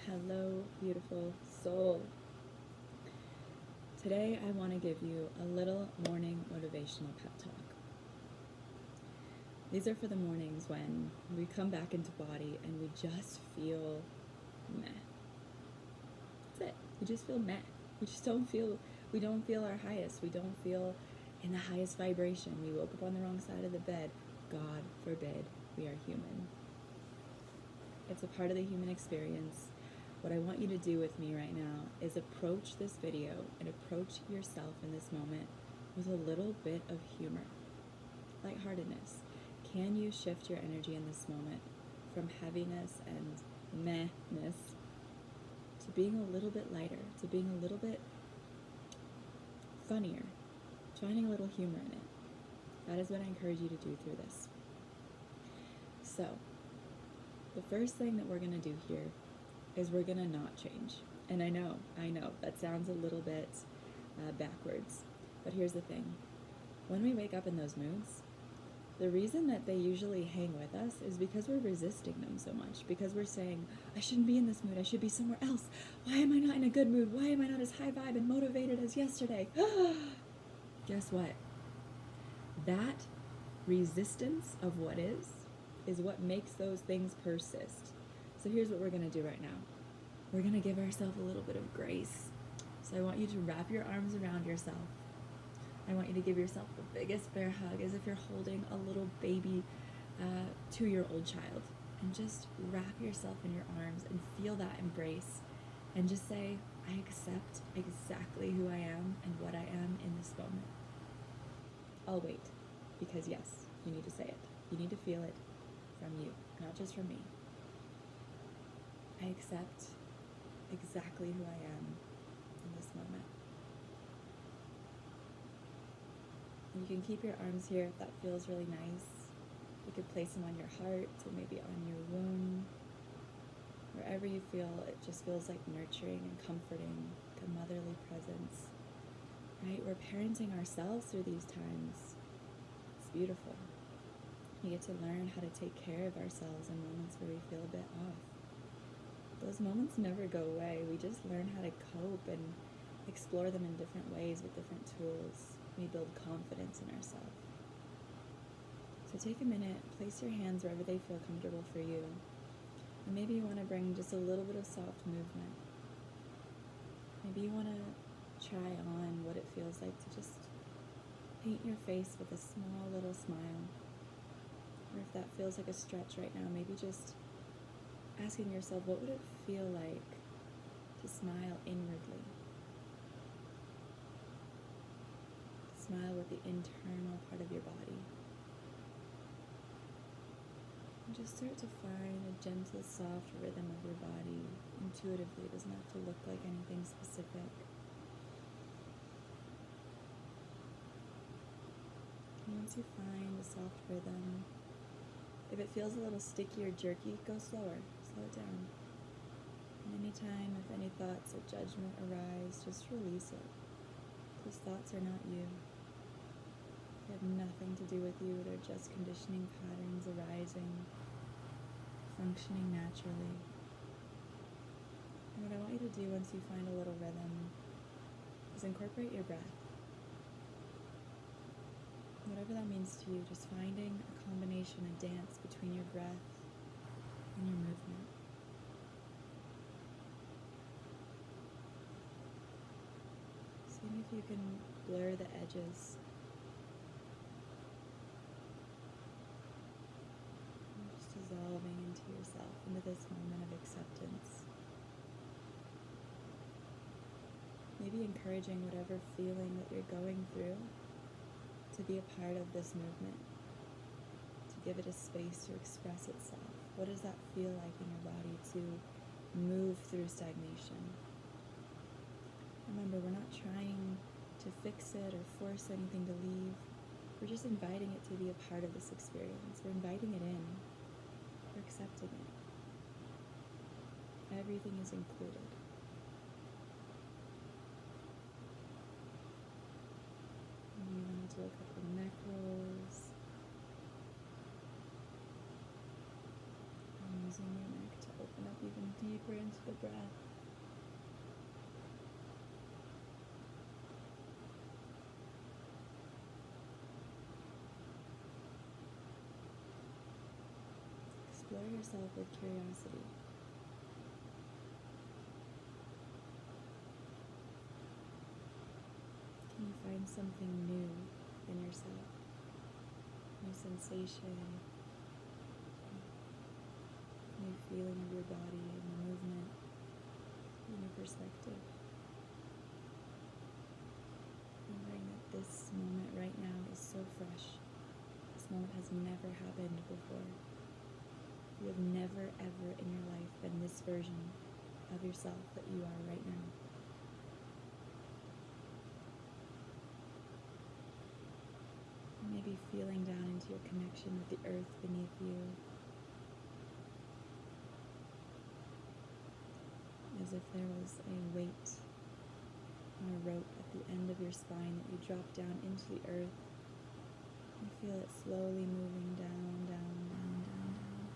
Hello, beautiful soul. Today I want to give you a little morning motivational pep talk. These are for the mornings when we come back into body and we just feel meh. That's it. We just feel meh. We don't feel our highest. We don't feel in the highest vibration. We woke up on the wrong side of the bed. God forbid we are human. It's a part of the human experience. What I want you to do with me right now is approach this video and approach yourself in this moment with a little bit of humor, lightheartedness. Can you shift your energy in this moment from heaviness and mehness to being a little bit lighter, to being a little bit funnier, finding a little humor in it? That is what I encourage you to do through this. So, the first thing that we're going to do here is we're going to not change. And I know, that sounds a little bit backwards. But here's the thing. When we wake up in those moods, the reason that they usually hang with us is because we're resisting them so much. Because we're saying, I shouldn't be in this mood. I should be somewhere else. Why am I not in a good mood? Why am I not as high vibe and motivated as yesterday? Guess what? That resistance of what is what makes those things persist. So here's what we're going to do right now. We're going to give ourselves a little bit of grace. So I want you to wrap your arms around yourself. I want you to give yourself the biggest bear hug as if you're holding a little baby 2-year-old child. And just wrap yourself in your arms and feel that embrace. And just say, I accept exactly who I am and what I am in this moment. I'll wait. Because yes, you need to say it. You need to feel it from you, not just from me. I accept exactly who I am in this moment. And you can keep your arms here if that feels really nice. You could place them on your heart, or maybe on your womb. Wherever you feel, it just feels like nurturing and comforting, like a motherly presence. Right? We're parenting ourselves through these times. It's beautiful. We get to learn how to take care of ourselves in moments where we feel a bit off. Those moments never go away. We just learn how to cope and explore them in different ways with different tools. We build confidence in ourselves. So take a minute, place your hands wherever they feel comfortable for you. And maybe you want to bring just a little bit of soft movement. Maybe you want to try on what it feels like to just paint your face with a small little smile. Or if that feels like a stretch right now, maybe just asking yourself, what would it feel like to smile inwardly? Smile with the internal part of your body. And just start to find a gentle, soft rhythm of your body intuitively. It doesn't have to look like anything specific. And once you find a soft rhythm, if it feels a little sticky or jerky, go slower. Slow it down. And anytime if any thoughts of judgment arise, just release it. Those thoughts are not you. They have nothing to do with you. They're just conditioning patterns arising, functioning naturally. And what I want you to do once you find a little rhythm is incorporate your breath. Whatever that means to you, just finding a combination, a dance between your breath and your movement. Seeing if you can blur the edges. And just dissolving into yourself, into this moment of acceptance. Maybe encouraging whatever feeling that you're going through to be a part of this movement, to give it a space to express itself. What does that feel like in your body to move through stagnation? Remember, we're not trying to fix it or force anything to leave. We're just inviting it to be a part of this experience. We're inviting it in. We're accepting it. Everything is included. You want to do a couple of neck rolls. And using your neck to open up even deeper into the breath. shower yourself with curiosity. Can you find something new in yourself? New sensation, new feeling of your body and the movement, new perspective. Remembering that this moment right now is so fresh. This moment has never happened before. You have never ever in your life been this version of yourself that you are right now. Maybe feeling down into your connection with the earth beneath you, as if there was a weight on a rope at the end of your spine that you drop down into the earth. You feel it slowly moving down, down, down, down, down,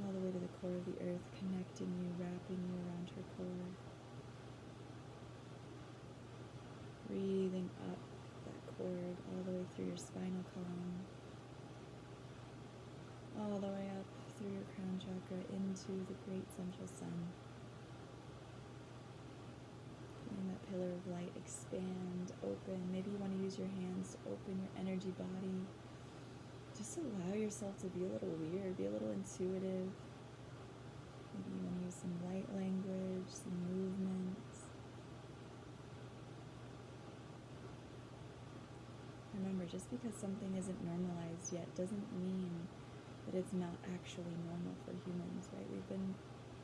all the way to the core of the earth, connecting you, wrapping you around her core. Breathing up that cord all the way through your spinal column, all the way up through your crown chakra into the great central sun. Feeling that pillar of light expand, open. Maybe you want to use your hands to open your energy body. Just allow yourself to be a little weird, be a little intuitive. Maybe you want to use some light language, some movements. Remember, just because something isn't normalized yet doesn't mean that it's not actually normal for humans, right? We've been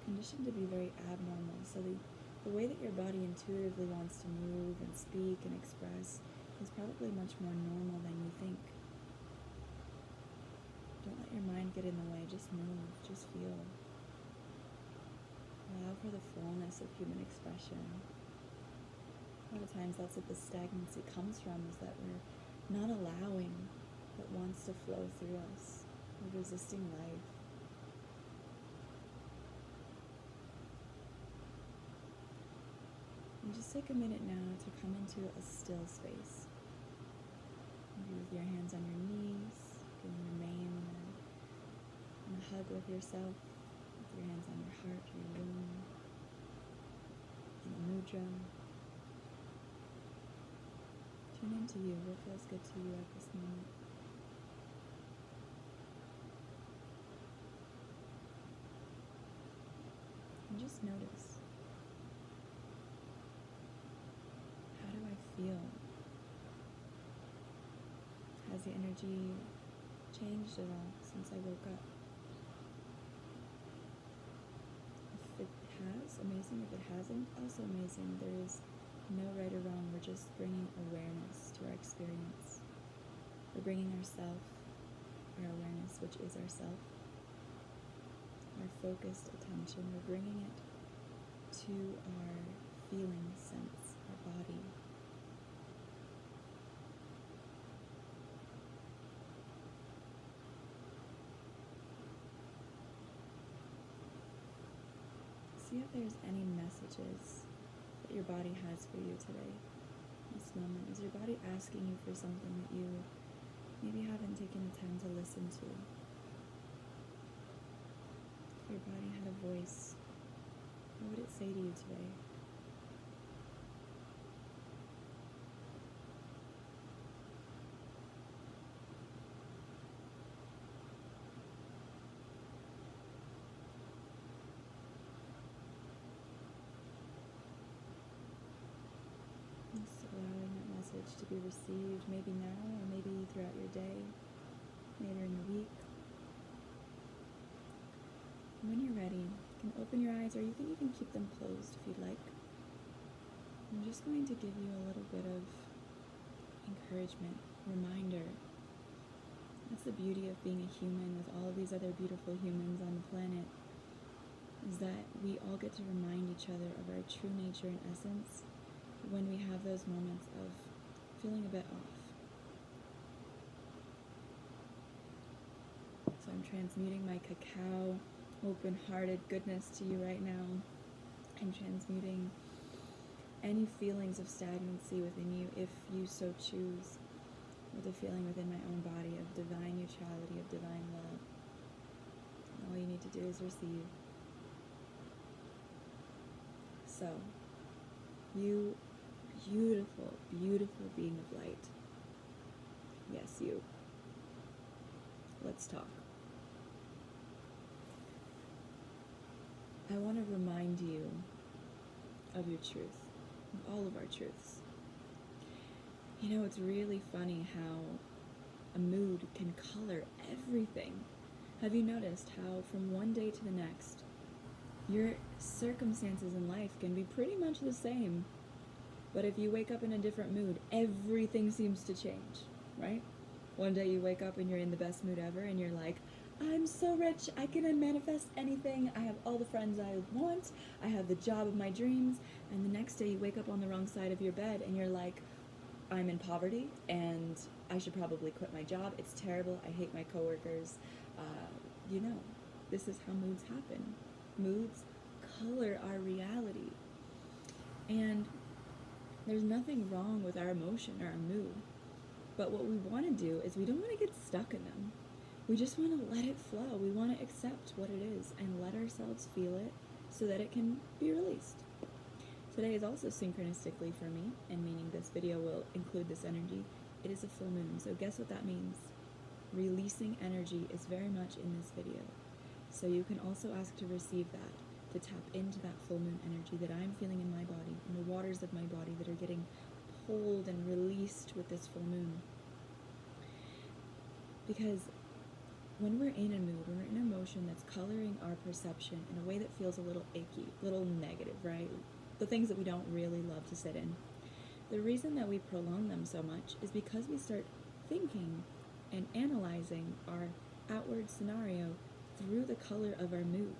conditioned to be very abnormal. So the way that your body intuitively wants to move and speak and express is probably much more normal than you think. Don't let your mind get in the way. Just move. Just feel. Allow for the fullness of human expression. A lot of times that's what the stagnancy comes from, is that we're not allowing what wants to flow through us. We're resisting life. And just take a minute now to come into a still space. Maybe with your hands on your knees, you can remain in a hug with yourself, with your hands on your heart, your womb, in a mudra. Tune into you. What feels good to you at this moment? And just notice. How do I feel? Has the energy changed at all since I woke up? If it has, amazing. If it hasn't, also amazing. There is no right or wrong. We're just bringing awareness to our experience. We're bringing ourself, our awareness, which is ourself, our focused attention. We're bringing it to our feeling sense, our body. See if there's any messages that your body has for you today, this moment. Is your body asking you for something that you maybe haven't taken the time to listen to? If your body had a voice, what would it say to you today? To be received, maybe now or maybe throughout your day, later in the week. And when you're ready, you can open your eyes, or you can even keep them closed if you'd like. I'm just going to give you a little bit of encouragement, reminder. That's the beauty of being a human with all of these other beautiful humans on the planet, is that we all get to remind each other of our true nature and essence when we have those moments of feeling a bit off. So I'm transmuting my cacao, open-hearted goodness to you right now. I'm transmuting any feelings of stagnancy within you, if you so choose, with a feeling within my own body of divine neutrality, of divine love. All you need to do is receive. So, you beautiful, beautiful being of light. Yes, you. Let's talk. I want to remind you of your truth, of all of our truths. You know, it's really funny how a mood can color everything. Have you noticed how from one day to the next, your circumstances in life can be pretty much the same, but if you wake up in a different mood, everything seems to change, right? One day you wake up and you're in the best mood ever and you're like, I'm so rich, I can manifest anything, I have all the friends I want, I have the job of my dreams, and the next day you wake up on the wrong side of your bed and you're like, I'm in poverty and I should probably quit my job, it's terrible, I hate my coworkers. You know, this is how moods happen. Moods color our reality. And there's nothing wrong with our emotion or our mood. But what we want to do is we don't want to get stuck in them. We just want to let it flow. We want to accept what it is and let ourselves feel it so that it can be released. Today is also synchronistically for me, and meaning this video will include this energy. It is a full moon, so guess what that means? Releasing energy is very much in this video. So you can also ask to receive that, to tap into that full moon energy that I'm feeling in my body, in the waters of my body that are getting pulled and released with this full moon. Because when we're in a mood, when we're in an emotion that's coloring our perception in a way that feels a little icky, a little negative, right? The things that we don't really love to sit in. The reason that we prolong them so much is because we start thinking and analyzing our outward scenario through the color of our mood.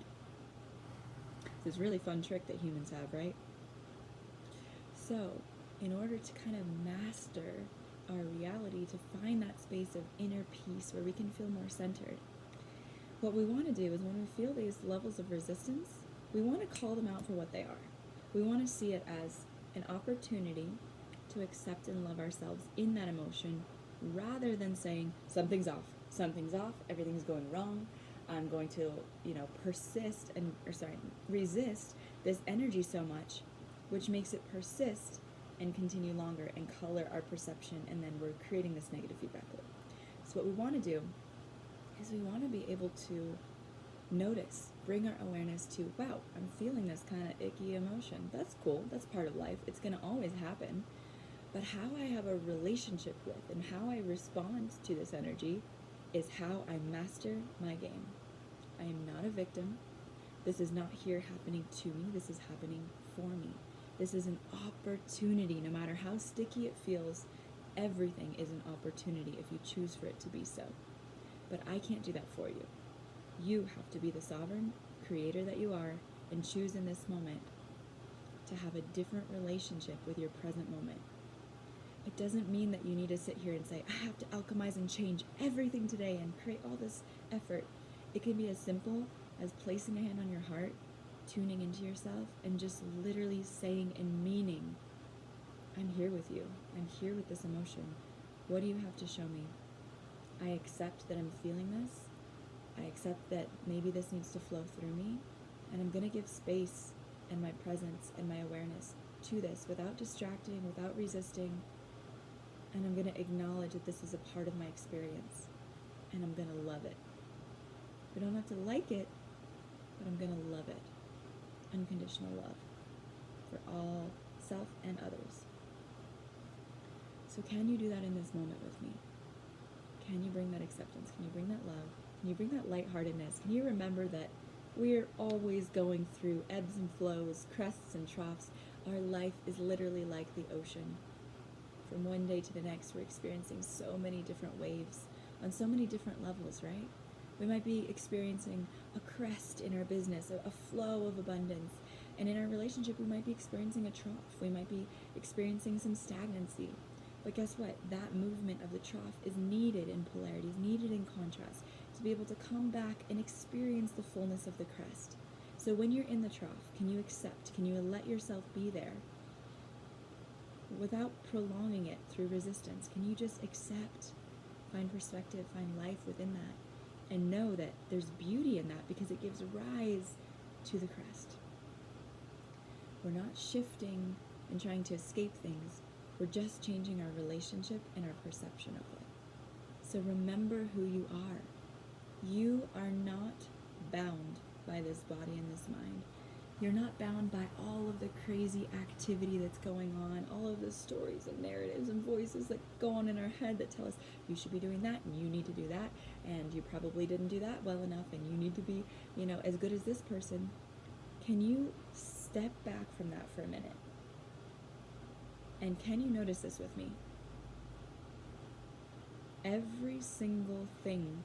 It's this really fun trick that humans have, right? So, in order to kind of master our reality, to find that space of inner peace where we can feel more centered, what we want to do is when we feel these levels of resistance, we want to call them out for what they are. We want to see it as an opportunity to accept and love ourselves in that emotion, rather than saying, something's off, everything's going wrong, I'm going to, resist this energy so much, which makes it persist and continue longer and color our perception, and then we're creating this negative feedback loop. So what we want to do is we want to be able to notice, bring our awareness to, wow, I'm feeling this kind of icky emotion. That's cool, that's part of life, it's going to always happen. But how I have a relationship with and how I respond to this energy is how I master my game. I am not a victim. This is not here happening to me. This is happening for me. This is an opportunity. No matter how sticky it feels, everything is an opportunity if you choose for it to be so. But I can't do that for you. You have to be the sovereign creator that you are and choose in this moment to have a different relationship with your present moment. It doesn't mean that you need to sit here and say, I have to alchemize and change everything today and create all this effort. It can be as simple as placing a hand on your heart, tuning into yourself, and just literally saying and meaning, I'm here with you. I'm here with this emotion. What do you have to show me? I accept that I'm feeling this. I accept that maybe this needs to flow through me, and I'm going to give space and my presence and my awareness to this without distracting, without resisting. And I'm going to acknowledge that this is a part of my experience, and I'm going to love it. We don't have to like it, but I'm going to love it. Unconditional love for all, self and others. So can you do that in this moment with me? Can you bring that acceptance? Can you bring that love? Can you bring that lightheartedness? Can you remember that we're always going through ebbs and flows, crests and troughs? Our life is literally like the ocean. From one day to the next, we're experiencing so many different waves on so many different levels, right? We might be experiencing a crest in our business, a flow of abundance. And in our relationship, we might be experiencing a trough. We might be experiencing some stagnancy. But guess what? That movement of the trough is needed in polarity, is needed in contrast, to be able to come back and experience the fullness of the crest. So when you're in the trough, can you accept? Can you let yourself be there? Without prolonging it through resistance, can you just accept, find perspective, find life within that, and know that there's beauty in that because it gives rise to the crest. We're not shifting and trying to escape things. We're just changing our relationship and our perception of it. So remember who you are. You are not bound by this body and this mind. You're not bound by all of the crazy activity that's going on, all of the stories and narratives and voices that go on in our head that tell us you should be doing that and you need to do that and you probably didn't do that well enough and you need to be, as good as this person. Can you step back from that for a minute? And can you notice this with me? Every single thing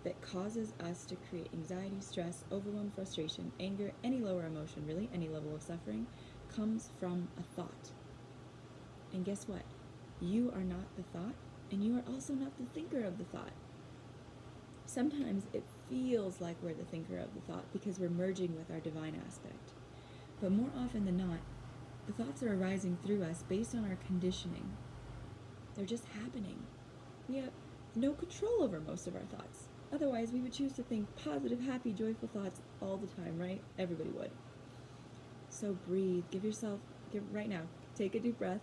that causes us to create anxiety, stress, overwhelm, frustration, anger, any lower emotion, really, any level of suffering, comes from a thought. And guess what? You are not the thought, and you are also not the thinker of the thought. Sometimes it feels like we're the thinker of the thought because we're merging with our divine aspect. But more often than not, the thoughts are arising through us based on our conditioning. They're just happening. We have no control over most of our thoughts. Otherwise, we would choose to think positive, happy, joyful thoughts all the time, right? Everybody would. So breathe. Right now, take a deep breath.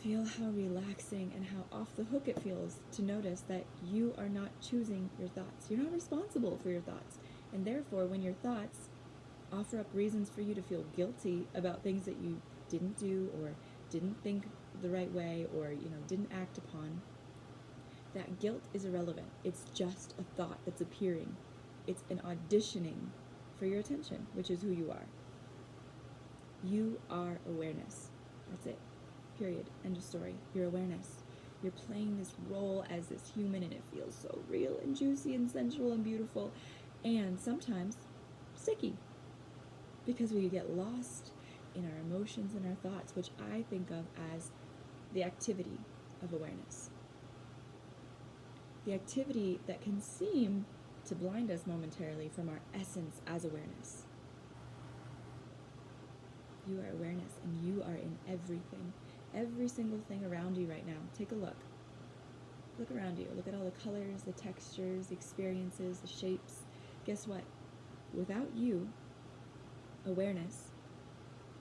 Feel how relaxing and how off the hook it feels to notice that you are not choosing your thoughts. You're not responsible for your thoughts. And therefore, when your thoughts offer up reasons for you to feel guilty about things that you didn't do or didn't think the right way or, didn't act upon, that guilt is irrelevant. It's just a thought that's appearing. It's an auditioning for your attention, which is who you are. You are awareness. That's it. Period. End of story. You're awareness. You're playing this role as this human, and it feels so real and juicy and sensual and beautiful, and sometimes sticky, because we get lost in our emotions and our thoughts, which I think of as the activity of awareness. The activity that can seem to blind us momentarily from our essence as awareness. You are awareness, and you are in everything. Every single thing around you right now. Take a look. Look around you. Look at all the colors, the textures, the experiences, the shapes. Guess what? Without you, awareness,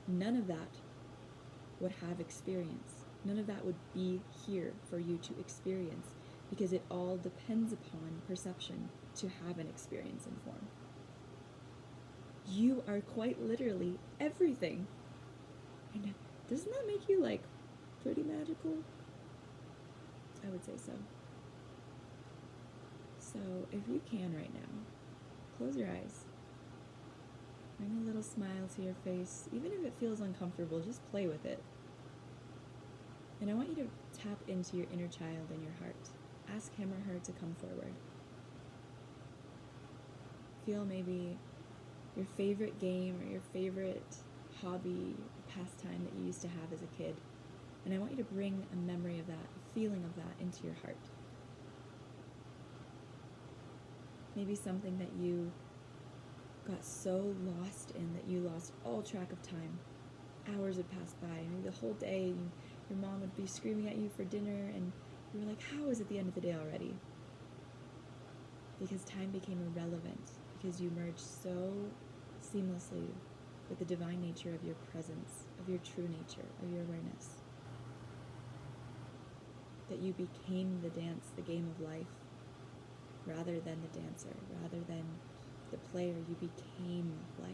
none of that would have experience. None of that would be here for you to experience, because it all depends upon perception to have an experience in form. You are quite literally everything. And doesn't that make you, pretty magical? I would say so. So, if you can right now, close your eyes. Bring a little smile to your face. Even if it feels uncomfortable, just play with it. And I want you to tap into your inner child in your heart. Ask him or her to come forward. Feel maybe your favorite game or your favorite hobby, pastime that you used to have as a kid. And I want you to bring a memory of that, a feeling of that into your heart. Maybe something that you got so lost in that you lost all track of time. Hours had passed by, maybe the whole day, your mom would be screaming at you for dinner, and you were like, how is it the end of the day already? Because time became irrelevant, because you merged so seamlessly with the divine nature of your presence, of your true nature, of your awareness, that you became the dance, the game of life, rather than the dancer, rather than the player. You became life.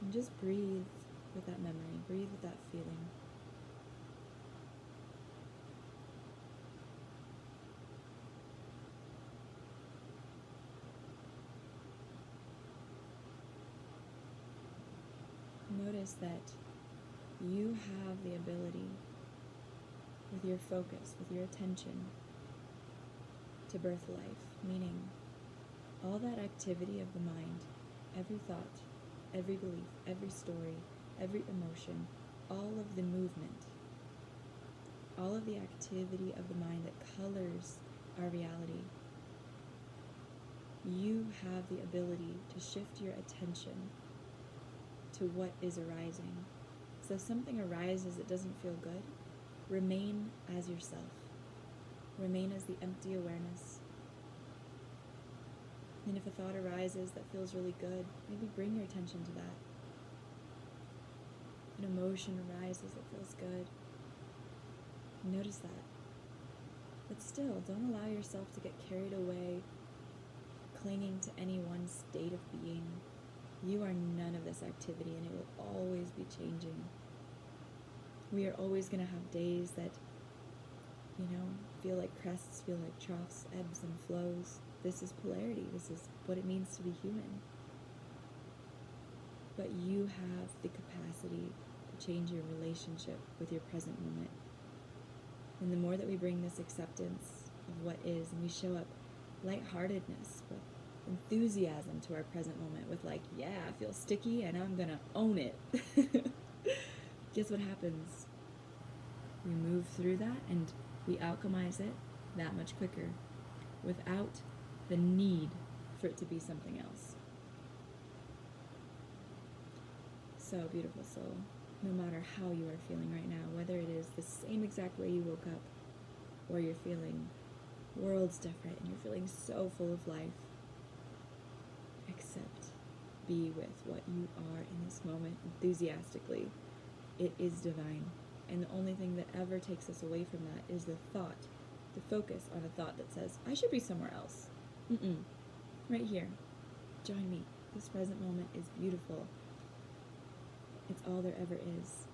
And just breathe with that memory, breathe with that feeling. Notice that you have the ability, with your focus, with your attention, to birth life, meaning all that activity of the mind, every thought, every belief, every story, every emotion, all of the movement, all of the activity of the mind that colors our reality. You have the ability to shift your attention to what is arising. So if something arises that doesn't feel good, Remain as yourself. Remain as the empty awareness. And if a thought arises that feels really good, maybe bring your attention to that. An emotion arises that feels good. Notice that. But still, don't allow yourself to get carried away, clinging to any one state of being. You are none of this activity, and it will always be changing. We are always going to have days that, feel like crests, feel like troughs, ebbs and flows. This is polarity. This is what it means to be human. But you have the capacity to change your relationship with your present moment. And the more that we bring this acceptance of what is, and we show up lightheartedness, with enthusiasm to our present moment, with like, yeah, I feel sticky and I'm gonna own it. Guess what happens? We move through that and we alchemize it that much quicker without the need for it to be something else. So, beautiful soul, no matter how you are feeling right now, whether it is the same exact way you woke up, or you're feeling worlds different and you're feeling so full of life, accept, be with what you are in this moment enthusiastically. It is divine. And the only thing that ever takes us away from that is the thought, the focus on a thought that says, I should be somewhere else. Right here. Join me. This present moment is beautiful. It's all there ever is.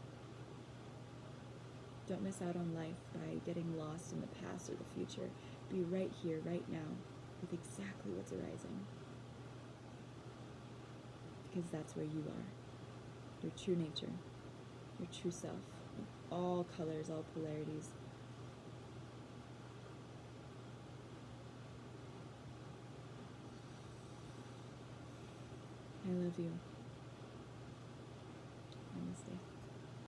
Don't miss out on life by getting lost in the past or the future. Be right here, right now, with exactly what's arising. Because that's where you are. Your true nature. Your true self. All colors, all polarities. I love you. Namaste.